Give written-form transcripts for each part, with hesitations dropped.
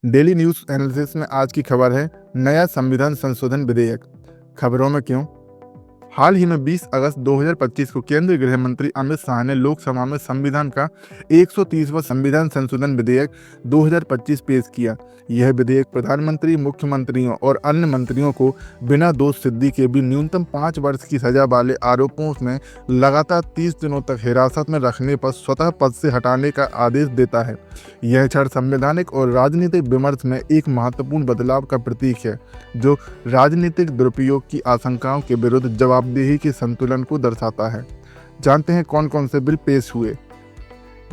Daily news analysis में आज की खबर है नया संविधान संशोधन विधेयक। खबरों में क्यों। हाल ही में 20 अगस्त 2025 को केंद्रीय गृह मंत्री अमित शाह ने लोकसभा में संविधान का 130वां संविधान संशोधन विधेयक 2025 पेश किया। यह विधेयक प्रधानमंत्री, मुख्यमंत्रियों और अन्य मंत्रियों को बिना दोष सिद्धि के भी न्यूनतम 5 वर्ष की सजा वाले आरोपों में लगातार 30 दिनों तक हिरासत में रखने पर स्वतः पद से हटाने का आदेश देता है। यह क्षण संवैधानिक और राजनीतिक विमर्श में एक महत्वपूर्ण बदलाव का प्रतीक है, जो राजनीतिक दुरुपयोग की आशंकाओं के विरुद्ध जवाबदेही के संतुलन को दर्शाता है। जानते हैं कौन कौन से बिल पेश हुए।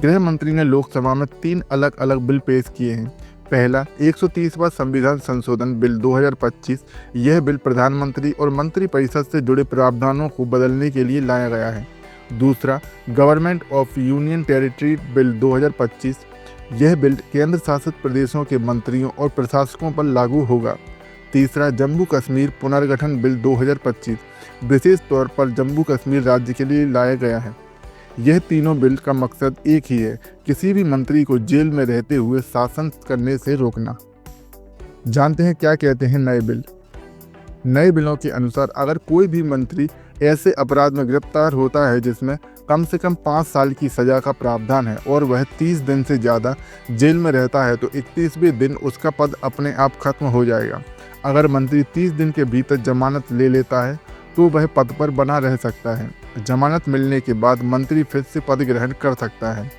गृह मंत्री ने लोकसभा में 3 अलग अलग बिल पेश किए हैं। पहला 130वां संविधान संशोधन बिल 2025। यह बिल प्रधानमंत्री और मंत्रिपरिषद से जुड़े प्रावधानों को बदलने के लिए लाया गया है। दूसरा government of union territory bill 2025। यह बिल केंद्र शासित प्रदेशों के मंत्रियों और प्रशासकों पर लागू होगा। तीसरा जम्मू कश्मीर पुनर्गठन बिल 2025 विशेष तौर पर जम्मू कश्मीर राज्य के लिए लाया गया है। यह तीनों बिल का मकसद एक ही है, किसी भी मंत्री को जेल में रहते हुए शासन करने से रोकना। जानते हैं क्या कहते हैं नए बिल। नए बिलों के अनुसार अगर कोई भी मंत्री ऐसे अपराध में गिरफ्तार होता है जिसमें कम से कम 5 साल की सजा का प्रावधान है और वह 30 दिन से ज़्यादा जेल में रहता है तो 31वें दिन उसका पद अपने आप खत्म हो जाएगा। अगर मंत्री 30 दिन के भीतर जमानत ले लेता है तो वह पद पर बना रह सकता है। जमानत मिलने के बाद मंत्री फिर से पद ग्रहण कर सकता है।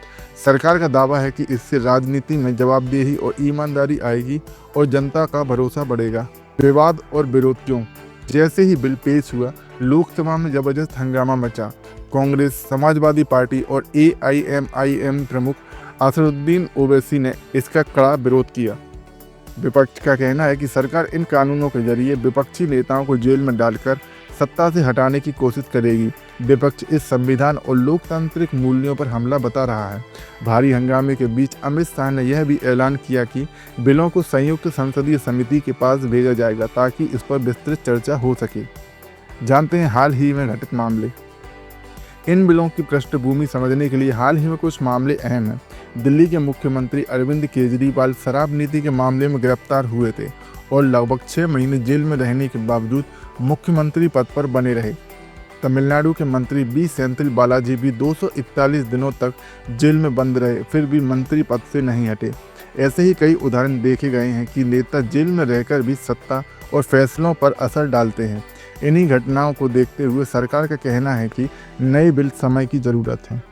सरकार का दावा है कि इससे राजनीति में जवाबदेही और ईमानदारी आएगी और जनता का भरोसा बढ़ेगा। विवाद और विरोध क्यों। जैसे ही बिल पेश हुआ, लोकसभा में जबरदस्त हंगामा मचा। कांग्रेस, समाजवादी पार्टी और AIMIM प्रमुख असदुद्दीन ओवैसी ने इसका कड़ा विरोध किया। विपक्ष का कहना है कि सरकार इन कानूनों के जरिए विपक्षी नेताओं को जेल में डालकर सत्ता से हटाने की कोशिश करेगी। विपक्ष इस संविधान और लोकतांत्रिक मूल्यों पर हमला बता रहा है। भारी हंगामे के बीच अमित शाह ने यह भी ऐलान किया कि बिलों को संयुक्त संसदीय समिति के पास भेजा जाएगा ताकि इस पर विस्तृत चर्चा हो सके। जानते हैं हाल ही में घटित मामले। इन बिलों की पृष्ठभूमि समझने के लिए हाल ही में कुछ मामले अहम हैं। दिल्ली के मुख्यमंत्री अरविंद केजरीवाल शराब नीति के मामले में गिरफ्तार हुए थे और लगभग 6 महीने जेल में रहने के बावजूद मुख्यमंत्री पद पर बने रहे। तमिलनाडु के मंत्री बी सेंथिल बालाजी भी 241 दिनों तक जेल में बंद रहे, फिर भी मंत्री पद से नहीं हटे। ऐसे ही कई उदाहरण देखे गए हैं कि नेता जेल में रहकर भी सत्ता और फैसलों पर असर डालते हैं। इन्हीं घटनाओं को देखते हुए सरकार का कहना है कि नए बिल समय की ज़रूरत है।